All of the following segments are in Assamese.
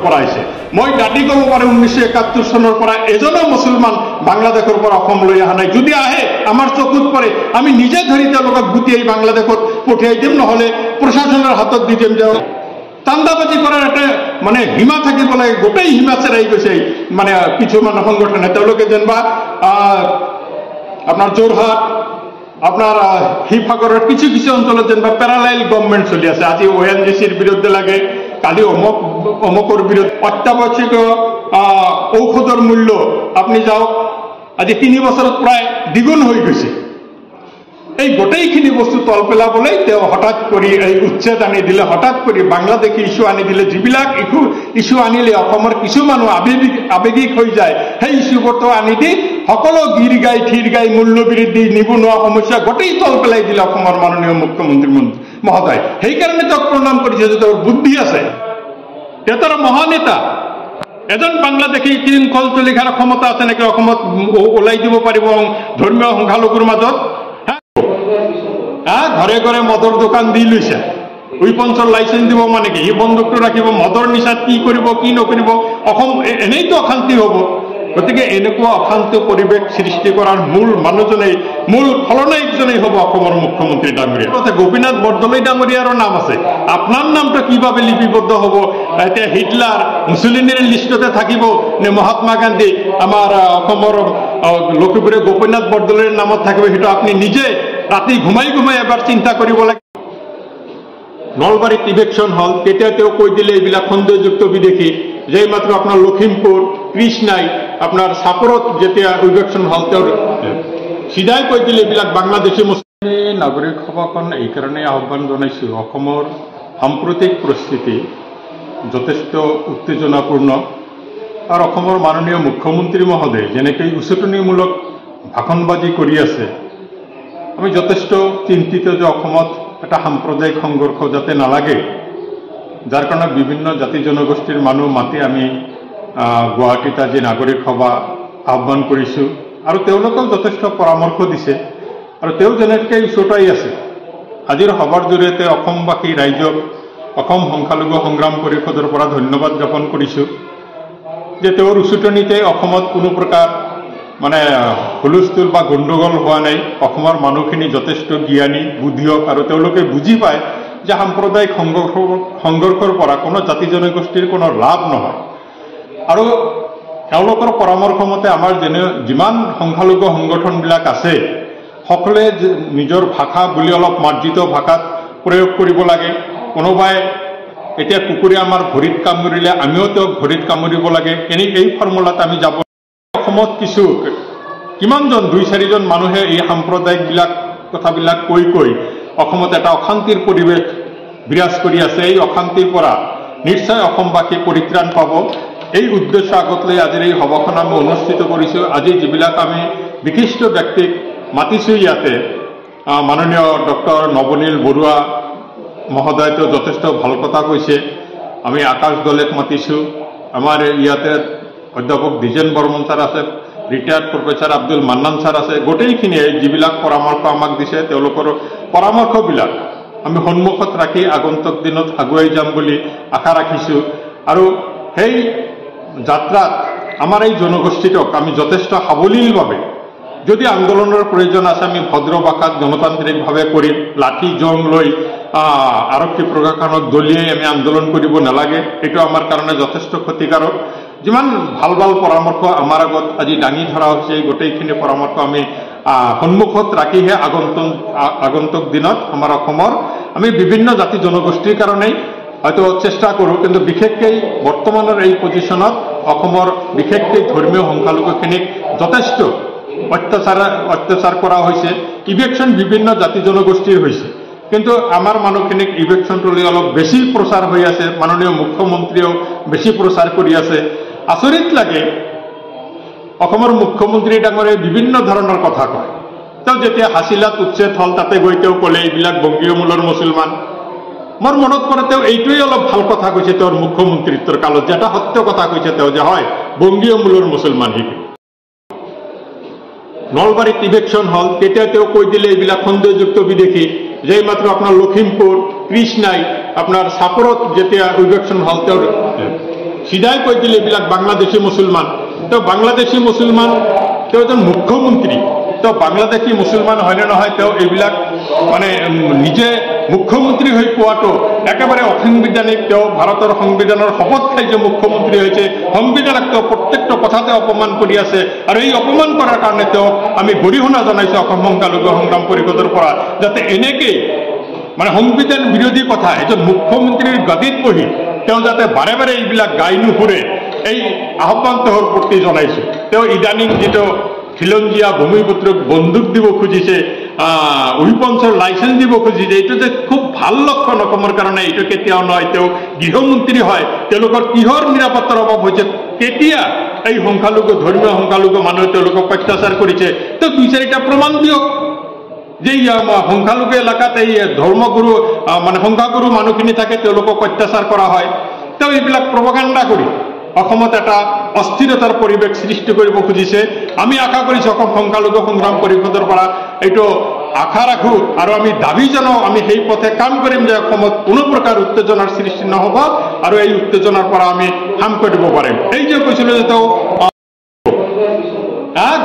কৰাইছে। মই দাবী কৰিব পাৰোঁ 1971 চনৰ পৰা এজনো মুছলমান বাংলাদেশৰ পৰা অসমলৈ অহা নাই। যদি আহে আমাৰ চকুত পৰে আমি নিজে ধৰি তেওঁলোকক গুটিয়াই বাংলাদেশত পঠিয়াই দিম, নহ'লে প্ৰশাসনৰ হাতত দি দিম। চান্দাবাজি কৰাৰ এটা মানে সীমা থাকিব লাগে। গোটেই সীমা চেৰাই গৈছে মানে কিছুমান সংগঠনে। তেওঁলোকে যেনিবা আপোনাৰ যোৰহাট আপনাৰ শিবসাগৰেৰ কিছু কিছু অঞ্চলত যেনিবা প্যাৰালাইল গভৰ্নমেন্ট চলি আছে। আজি ONGCৰ বিৰুদ্ধে লাগে, কালি অমুকৰ বিৰুদ্ধে। অত্যাবশ্যকীয় ঔষধৰ মূল্য আপনি যাওক, আজি 3 বছৰত প্ৰায় দ্বিগুণ হৈ গৈছে। এই গোটেইখিনি বস্তু তল পেলাবলৈ তেওঁ হঠাৎ কৰি এই উচ্ছেদ আনি দিলে, হঠাৎ কৰি বাংলাদেশী ইস্যু আনি দিলে। যিবিলাক ইস্যু আনিলে অসমৰ কিছু মানুহ আৱেগিক হৈ যায়, সেই ইস্যুবোৰতো আনি দি সকলো গীৰ গাই থিৰ গাই মূল্য বৃদ্ধি, নিবনুৱা সমস্যা গোটেই তল পেলাই দিলে অসমৰ মাননীয় মুখ্যমন্ত্ৰী মহোদয়। সেইকাৰণে তেওঁক প্ৰণাম কৰিছে যে তেওঁৰ বুদ্ধি আছে, তেওঁ মহানেতা। এজন বাংলাদেশী কল তুলি খাৰ ক্ষমতা আছে নেকি অসমত ওলাই দিব পাৰিব ধৰ্মীয় সংখ্যালঘুৰ মাজত? ঘৰে ঘৰে মদৰ দোকান দি লৈছে, উইপন্সৰ লাইচেন্স দিব মানে কি? সি বন্দুকটো ৰাখিব, মদৰ নিচাত কি কৰিব কি নকৰিব? অসম এনেইতো অশান্তি হ'ব। গতিকে এনেকুৱা অশান্তি পৰিৱেশ সৃষ্টি কৰাৰ মূল মানুহজনেই, মূল খলনায়কজনেই হ'ব অসমৰ মুখ্যমন্ত্ৰী ডাঙৰীয়া। গোপীনাথ বৰদলৈ ডাঙৰীয়াৰো নাম আছে, আপোনাৰ নামটো কিভাৱে লিপিবদ্ধ হ'ব? এতিয়া হিটলাৰ মুছলিনীৰ লিষ্টতে থাকিব নে মহাত্মা গান্ধী আমাৰ অসমৰ লখিমপুৰে গোপীনাথ বৰদলৈৰ নামত থাকিব? সেইটো আপুনি নিজে ৰাতি ঘুমাই ঘুমাই এবাৰ চিন্তা কৰিব লাগে। নলবাৰীত ইভেকশ্যন হল, তেতিয়া তেওঁ কৈ দিলে এইবিলাক সন্দেহযুক্ত বিদেশী। যে মাত্ৰ আপোনাৰ লখিমপুৰ কৃষ্ণাই আপোনাৰ চাপৰত যেতিয়া ইভেকশ্যন হল, তেওঁৰ চিধাই কৈ দিলে এইবিলাক বাংলাদেশী মুছলিম। নাগৰিক সভাখন এইকাৰণে আহ্বান জনাইছোঁ, অসমৰ সাম্প্ৰতিক পৰিস্থিতি যথেষ্ট উত্তেজনাপূৰ্ণ। আৰু অসমৰ মাননীয় মুখ্যমন্ত্ৰী মহোদয়ে যেনেকৈ উচতনিমূলক ভাষণবাজি কৰি আছে, আমি যথেষ্ট চিন্তিত যে অসমত এটা সাম্প্ৰদায়িক সংঘৰ্ষ যাতে নালাগে, যাৰ কাৰণে বিভিন্ন জাতি জনগোষ্ঠীৰ মানুহ মাতি আমি গুৱাহাটীত আজি নাগৰিক সভা আহ্বান কৰিছোঁ। আৰু তেওঁলোকেও যথেষ্ট পৰামৰ্শ দিছে। আৰু তেওঁ যেনেকৈ উচতাই আছে, আজিৰ সভাৰ জৰিয়তে অসমবাসী ৰাইজক অসম সংখ্যালঘু সংগ্ৰাম পৰিষদৰ পৰা ধন্যবাদ জ্ঞাপন কৰিছোঁ যে তেওঁৰ উচতনিতে অসমত কোনো প্ৰকাৰ মানে হুলস্থুল বা গণ্ডগোল হোৱা নাই। অসমৰ মানুহখিনি যথেষ্ট জ্ঞানী বুদ্ধিয়ক, আৰু তেওঁলোকে বুজি পায় যে সাম্প্ৰদায়িক সংঘৰ্ষৰ পৰা কোনো জাতি জনগোষ্ঠীৰ কোনো লাভ নহয়। আৰু তেওঁলোকৰ পৰামৰ্শ মতে আমাৰ যিমান সংখ্যালঘু সংগঠনবিলাক আছে, সকলোৱে নিজৰ ভাষা বুলি অলপ মাৰ্জিত ভাষাত প্ৰয়োগ কৰিব লাগে। কোনোবাই এতিয়া কুকুৰে আমাৰ ভৰিত কামুৰিলে আমিও তেওঁক ভৰিত কামুৰিব লাগে, এই ফৰ্মুলাত আমি যাব। অসমত কিমানজন 2-4জন মানুহে এই সাম্প্ৰদায়িকবিলাক কথাবিলাক কৈ অসমত এটা অশান্তিৰ পৰিৱেশ বিৰাজ কৰি আছে। এই অশান্তিৰ পৰা নিশ্চয় অসমবাসী পৰিত্ৰাণ পাব। এই উদ্দেশ্য আগত লৈ আজিৰ এই সভাখন আমি অনুষ্ঠিত কৰিছোঁ। আজি যিবিলাক আমি বিশিষ্ট ব্যক্তিক মাতিছোঁ ইয়াতে, মাননীয় ডক্টৰ নৱনীল বৰুৱা মহোদয়তো যথেষ্ট ভাল কথা কৈছে। আমি আকাশ দলেক মাতিছোঁ, আমাৰ ইয়াতে অধ্যাপক দ্বিজেন বৰ্মন ছাৰ আছে, retired professor Abdul Mannan sir আছে। গোটেইখিনিয়ে যিবিলাক পৰামৰ্শ আমাক দিছে, তেওঁলোকৰ পৰামৰ্শবিলাক আমি সন্মুখত ৰাখি আগন্তুক দিনত আগুৱাই যাম বুলি আশা ৰাখিছোঁ। আৰু সেই যাত্ৰাত আমাৰ এই জনগোষ্ঠীটোক আমি যথেষ্ট সাৱলীলভাৱে, যদি আন্দোলনৰ প্ৰয়োজন আছে আমি ভদ্ৰ ভাষাত গণতান্ত্ৰিকভাৱে কৰিম। লাঠি জং লৈ আৰক্ষী প্ৰশাসনক দলিয়াই আমি আন্দোলন কৰিব নালাগে, এইটো আমাৰ কাৰণে যথেষ্ট ক্ষতিকাৰক। যিমান ভাল ভাল পৰামৰ্শ আমাৰ আগত আজি দাঙি ধৰা হৈছে, এই গোটেইখিনি পৰামৰ্শ আমি সন্মুখত ৰাখিহে আগন্তুক দিনত আমাৰ অসমৰ আমি বিভিন্ন জাতি জনগোষ্ঠীৰ কাৰণেই হয়তো চেষ্টা কৰোঁ, কিন্তু বিশেষকৈ বৰ্তমানৰ এই পজিশ্যনত অসমৰ বিশেষকৈ ধৰ্মীয় সংখ্যালঘুখিনিক যথেষ্ট অত্যাচাৰ কৰা হৈছে। ইভেকশ্যন বিভিন্ন জাতি জনগোষ্ঠীৰ হৈছে, কিন্তু আমাৰ মানুহখিনিক ইভেকশ্যনটো লৈ অলপ বেছি প্ৰচাৰ হৈ আছে। মাননীয় মুখ্যমন্ত্ৰীয়েও বেছি প্ৰচাৰ কৰি আছে। আচৰিত লাগে, অসমৰ মুখ্যমন্ত্ৰী ডাঙৰে বিভিন্ন ধৰণৰ কথা কয়। তেওঁ যেতিয়া হাছিলাত উচ্ছেদ হল, তাতে গৈ তেওঁ ক'লে এইবিলাক বংগীয় মূলৰ মুছলমান। মোৰ মনত পৰে তেওঁ এইটোৱেই অলপ ভাল কথা কৈছে তেওঁৰ মুখ্যমন্ত্ৰীত্বৰ কালত, যে এটা সত্য কথা কৈছে তেওঁ, যে হয় বংগীয় মূলৰ মুছলমান শিক। নলবাৰীত ইভেকশ্যন হল, তেতিয়া তেওঁ কৈ দিলে এইবিলাক সন্দেহযুক্ত বিদেশী। যে মাত্ৰ আপোনাৰ লখিমপুৰ কৃষ্ণাই আপোনাৰ চাপৰত যেতিয়া ইভেকশ্যন হল, তেওঁৰ সিধাই কৈ দিলে এইবিলাক বাংলাদেশী মুছলমান। তো বাংলাদেশী মুছলমান তেওঁ এজন মুখ্যমন্ত্ৰী, তো বাংলাদেশী মুছলমান হয়নে নহয় তেওঁ এইবিলাক মানে নিজে মুখ্যমন্ত্ৰী হৈ পোৱাটো একেবাৰে অসাংবিধানিক। তেওঁ ভাৰতৰ সংবিধানৰ শপত খাই যে মুখ্যমন্ত্ৰী হৈছে, সংবিধানক তেওঁ প্ৰত্যেকটো কথাতে অপমান কৰি আছে। আৰু এই অপমান কৰাৰ কাৰণে তেওঁক আমি গৰিহণা জনাইছো অসম সংখ্যালঘু সংগ্ৰাম পৰিষদৰ পৰা, যাতে এনেকেই মানে সংবিধান বিৰোধী কথা এজন মুখ্যমন্ত্ৰীৰ গাদীত বহি তেওঁ যাতে বাৰে বাৰে এইবিলাক গাই নুফুৰে, এই আহ্বান তেওঁৰ প্ৰতি জনাইছো। তেওঁ ইদানিং যিটো খিলঞ্জীয়া ভূমিপুত্ৰক বন্দুক দিব খুজিছে, উইপন্সৰ লাইচেন্স দিব খুজিছে, এইটো যে খুব ভাল লক্ষণ অসমৰ কাৰণে। এইটো কেতিয়াও নহয়। তেওঁ গৃহমন্ত্ৰী হয়, তেওঁলোকৰ কিহৰ নিৰাপত্তাৰ অভাৱ হৈছে? কেতিয়া এই সংখ্যালঘু ধৰ্মীয় সংখ্যালঘু মানুহে তেওঁলোকক অত্যাচাৰ কৰিছে? তেওঁ দুই চাৰিটা প্ৰমাণ দিয়ক যে সংখ্যালঘু এলেকাত এই ধৰ্মগুৰু মানে সংখ্যাগুৰু মানুহখিনি থাকে, তেওঁলোকক অত্যাচাৰ কৰা হয়। তেওঁ এইবিলাক প্ৰপাগাণ্ডা কৰি অসমত এটা অস্থিৰতাৰ পৰিৱেশ সৃষ্টি কৰিব খুজিছে। আমি আশা কৰিছোঁ অসম সংখ্যালঘু সংগ্ৰাম পৰিষদৰ পৰা এইটো আশা ৰাখোঁ আৰু আমি দাবী জনাওঁ, আমি সেই পথে কাম কৰিম যে অসমত কোনো প্ৰকাৰ উত্তেজনাৰ সৃষ্টি নহ'ব আৰু এই উত্তেজনাৰ পৰা আমি হাম কৰিব পাৰিম। এই যে কৈছিলোঁ যে তেওঁ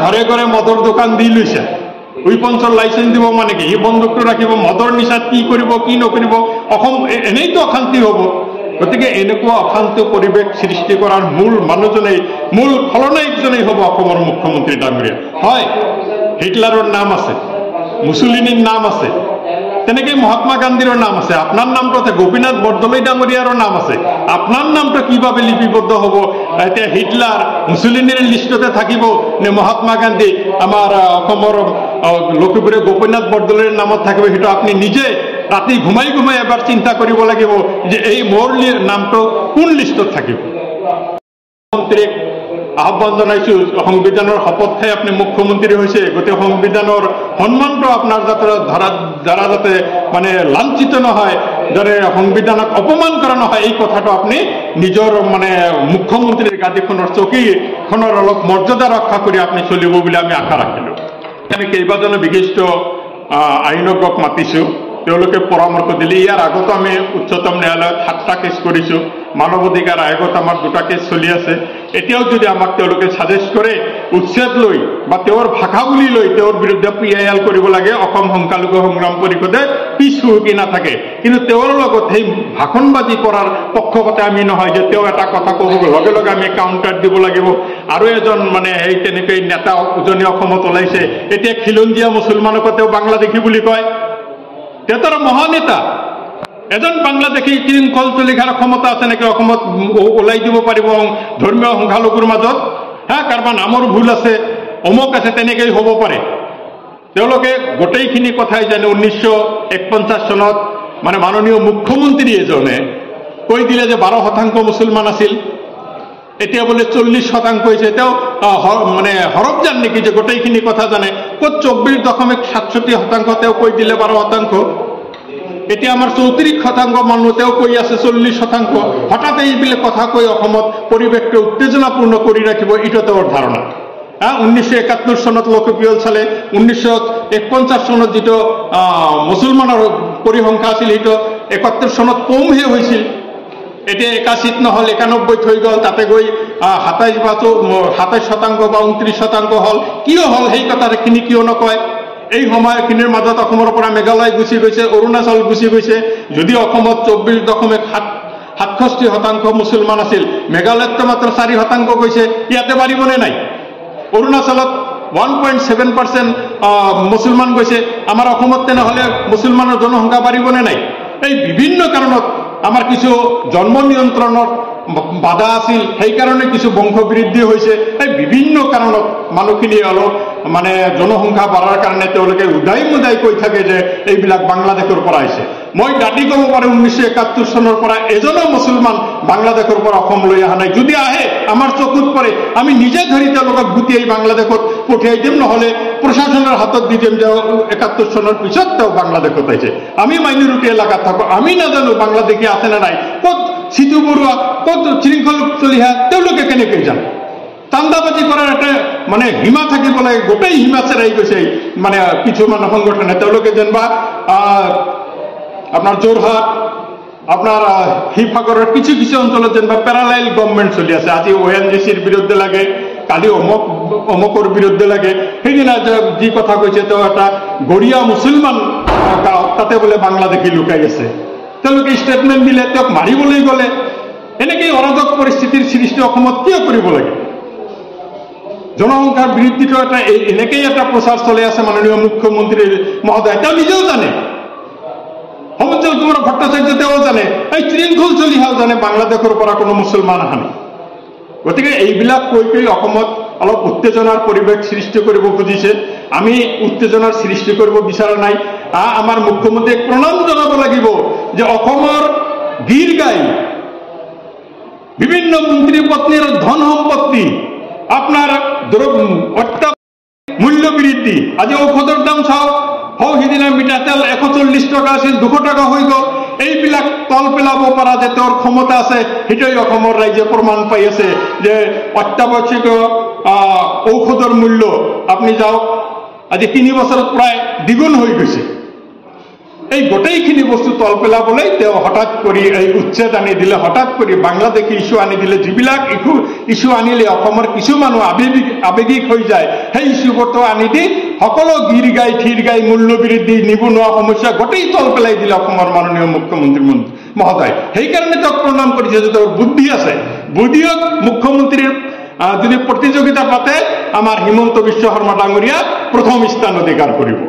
ঘৰে ঘৰে মদৰ দোকান দি লৈছে, উইপন্সৰ লাইচেন্স দিব মানে কি? সি বন্দুকটো ৰাখিব, মদৰ নিচাত কি কৰিব কি নকৰিব? অসম এনেইতো অশান্তি হ'ব। গতিকে এনেকুৱা অশান্ত পৰিৱেশ সৃষ্টি কৰাৰ মূল মানুহজনেই, মূল খলনায়কজনেই হ'ব অসমৰ মুখ্যমন্ত্ৰী ডাঙৰীয়া। হয়, হিটলাৰৰ নাম আছে, মুছলিনীৰ নাম আছে, তেনেকে মহাত্মা গান্ধীৰ নাম আছে, আপোনাৰ নামটো আছে, গোপীনাথ বৰদলৈ ডাঙৰীয়াৰ নাম আছে। আপোনাৰ নামটো কিভাৱে লিপিবদ্ধ হ'ব? এতিয়া হিটলাৰ মুছলিনীৰ লিষ্টতে থাকিব নে মহাত্মা গান্ধী আমাৰ অসমৰ লখিমপুৰে গোপীনাথ বৰদলৈৰ নামত থাকিব? সেইটো আপুনি নিজে ৰাতি ঘুমাই ঘুমাই এবাৰ চিন্তা কৰিব লাগিব যে এই মোৰ নামটো কোন লিষ্টত থাকিব। মন্ত্ৰীক আহ্বান জনাইছো, সংবিধানৰ শপত খাই আপুনি মুখ্যমন্ত্ৰী হৈছে, গতিকে সংবিধানৰ সন্মানটো আপোনাৰ দ্বাৰা যাতে মানে লাঞ্ছিত নহয়, যাতে সংবিধানক অপমান কৰা নহয়, এই কথাটো আপুনি নিজৰ মানে মুখ্যমন্ত্ৰীৰ গাদীখনৰ চকীখনৰ অলপ মৰ্যাদা ৰক্ষা কৰি আপুনি চলিব বুলি আমি আশা ৰাখিলোঁ। আমি কেইবাজনো বিশিষ্ট আইনজ্ঞক মাতিছোঁ, তেওঁলোকে পৰামৰ্শ দিলে। ইয়াৰ আগতো আমি উচ্চতম ন্যায়ালয়ত 7টা কেছ কৰিছোঁ, মানৱ অধিকাৰ আয়োগত আমাৰ 2টা কেছ চলি আছে। এতিয়াও যদি আমাক তেওঁলোকে ছাজেষ্ট কৰে উচ্ছেদ লৈ বা তেওঁৰ ভাষা বুলি লৈ তেওঁৰ বিৰুদ্ধে PIL কৰিব লাগে, অসম সংখ্যালঘু সংগ্ৰাম পৰিষদে পিছ হুহুকি নাথাকে। কিন্তু তেওঁৰ লগত সেই ভাষণবাজি কৰাৰ পক্ষপাতে আমি নহয় যে তেওঁ এটা কথা ক'ব লগে লগে আমি কাউণ্টাৰ দিব লাগিব। আৰু এজন মানে সেই তেনেকৈ নেতা উজনি অসমত ওলাইছে, এতিয়া খিলঞ্জীয়া মুছলমানকো তেওঁ বাংলাদেশী বুলি কয়। তেওঁ তাৰ মহানেতা, এজন বাংলাদেশী শৃংখল চলিখাৰ ক্ষমতা আছে নেকি অসমত ওলাই দিব পাৰিব ধৰ্মীয় সংখ্যালঘুৰ মাজত? কাৰোবাৰ নামৰ ভুল আছে, অমুক আছে, তেনেকেই হ'ব পাৰে। তেওঁলোকে গোটেইখিনি কথাই জানে। 1949 চনত মানে মাননীয় মুখ্যমন্ত্ৰী এজনে কৈ দিলে যে 12% মুছলমান আছিল, এতিয়া বোলে 40% হৈছে। তেওঁ মানে হৰপ জান নেকি যে গোটেইখিনি কথা জানে? ক'ত 24.67% তেওঁ কৈ দিলে 12%। এতিয়া আমাৰ 34% মানুহ তেওঁ কৈ আছে 40%। হঠাৎ এইবিলাক কথা কৈ অসমত পৰিৱেশটো উত্তেজনাপূৰ্ণ কৰি ৰাখিব, এইটো তেওঁৰ ধাৰণা। 1971 চনত লোকপিয়ল চালে, 1949 চনত যিটো মুছলমানৰ পৰিসংখ্যা আছিল সেইটো 71 চনত কমহে হৈছিল। এতিয়া 81 নহ'ল, 91 হৈ গ'ল, তাতে গৈ 27% বা 29% হ'ল। কিয় হ'ল সেই কথাখিনি কিয় নকয়? এই সময়খিনিৰ মাজত অসমৰ পৰা মেঘালয় গুচি গৈছে, অৰুণাচল গুচি গৈছে। যদি অসমত 24.67% মুছলমান আছিল, মেঘালয়ততো মাত্ৰ 4% গৈছে। ইয়াতে বাঢ়িবনে নাই? অৰুণাচলত 1.7% মুছলমান গৈছে, আমাৰ অসমত তেনেহ'লে মুছলমানৰ জনসংখ্যা বাঢ়িবনে নাই? এই বিভিন্ন কাৰণত আমাৰ কিছু জন্ম নিয়ন্ত্ৰণৰ বাধা আছিল, সেইকাৰণে কিছু বংশ বৃদ্ধি হৈছে। এই বিভিন্ন কাৰণত মানুহখিনি অলপ মানে জনসংখ্যা বাঢ়াৰ কাৰণে তেওঁলোকে উদাই মুদাই কৈ থাকে যে এইবিলাক বাংলাদেশৰ পৰা আহিছে। মই দাবী ক'ব পাৰোঁ 1971 চনৰ পৰা এজনো মুছলমান বাংলাদেশৰ পৰা অসমলৈ অহা নাই। যদি আহে আমাৰ চকুত পৰে, আমি নিজে ধৰি তেওঁলোকক গুটিয়াই বাংলাদেশত পঠিয়াই দিম, নহ'লে প্ৰশাসনৰ হাতত দি দিম যে 71 চনৰ পিছত তেওঁ বাংলাদেশত আহিছে। আমি মাইনৰিটি এলেকাত থাকোঁ, আমি নাজানো বাংলাদেশী আছে নে নাই। ক'ত সিতু বৰুৱা, ক'ত শৃংখল চলিহা, তেওঁলোকে কেনেকৈ জানে? চান্দাবাজি কৰাৰ এটা মানে সীমা থাকিব লাগে। গোটেই সীমা চেৰাই গৈছে মানে কিছুমান সংগঠনে। তেওঁলোকে যেনিবা আপোনাৰ যোৰহাট আপনাৰ শিৱসাগৰৰ কিছু কিছু অঞ্চলত যেনিবা প্যাৰালাইল গভৰ্নমেন্ট চলি আছে। আজি ONGCৰ বিৰুদ্ধে লাগে, কালি অমকৰ বিৰুদ্ধে লাগে। সেইদিনা যি কথা কৈছে তেওঁ এটা গৰীয়া মুছলমান গাঁও, তাতে বোলে বাংলাদেশী লুকাই আছে। তেওঁলোকে ষ্টেটমেণ্ট দিলে, তেওঁক মাৰিবলৈ গ'লে। এনেকেই অৰাজক পৰিস্থিতিৰ সৃষ্টি অসমত কিয় কৰিব লাগে? জনসংখ্যাৰ বৃদ্ধিটো এনেকেই এটা প্ৰচাৰ চলি আছে। মাননীয় মুখ্যমন্ত্ৰী মহোদয় তেওঁ নিজেও জানে, সমঞ্জল কুমাৰ ভট্টাচাৰ্য তেওঁ জানে, এই তৃণমূল চলিহাও জানে বাংলাদেশৰ পৰা কোনো মুছলমান অহা নাই। গতিকে এইবিলাক কৈ অসমত অলপ উত্তেজনাৰ পৰিৱেশ সৃষ্টি কৰিব খুজিছে। আমি উত্তেজনাৰ সৃষ্টি কৰিব বিচৰা নাই। আমাৰ মুখ্যমন্ত্ৰীক প্ৰণাম জনাব লাগিব যে অসমৰ গীৰ গাই বিভিন্ন মন্ত্ৰী পত্নীৰ ধন সম্পত্তি, আপনাৰ মূল্য বৃদ্ধি, আজি ঔষধৰ দাম চাওক, সিদিনা মিঠাতেল 140 টকা আছিল 200 টাকা হৈ গ'ল। এইবিলাক তল পেলাব পৰা যে তেওঁৰ ক্ষমতা আছে, সেইটোৱে অসমৰ ৰাইজে প্ৰমাণ পাই আছে যে অত্যাৱশ্যকীয় ঔষধৰ মূল্য আপুনি যাওক, আজি 3 বছৰত প্ৰায় দ্বিগুণ হৈ গৈছে। এই গোটেইখিনি বস্তু তল পেলাবলৈ তেওঁ হঠাৎ কৰি এই উচ্ছেদ আনি দিলে, হঠাৎ কৰি বাংলাদেশী ইস্যু আনি দিলে। যিবিলাক ইস্যু আনিলে অসমৰ কিছু মানুহ আৱেগিক হৈ যায়, সেই ইস্যুবোৰতো আনি দি সকলো গীৰ গাই থিৰ গাই মূল্য বৃদ্ধি, নিবনুৱা সমস্যা গোটেই তল পেলাই দিলে অসমৰ মাননীয় মুখ্যমন্ত্ৰী মহোদয়। সেইকাৰণে তেওঁক প্ৰণাম কৰিছে যে তেওঁৰ বুদ্ধি আছে। বুদ্ধিয়ক মুখ্যমন্ত্ৰীৰ যদি প্ৰতিযোগিতা পাতে, আমাৰ হিমন্ত বিশ্ব শৰ্মা ডাঙৰীয়া প্ৰথম স্থান অধিকাৰ কৰিব।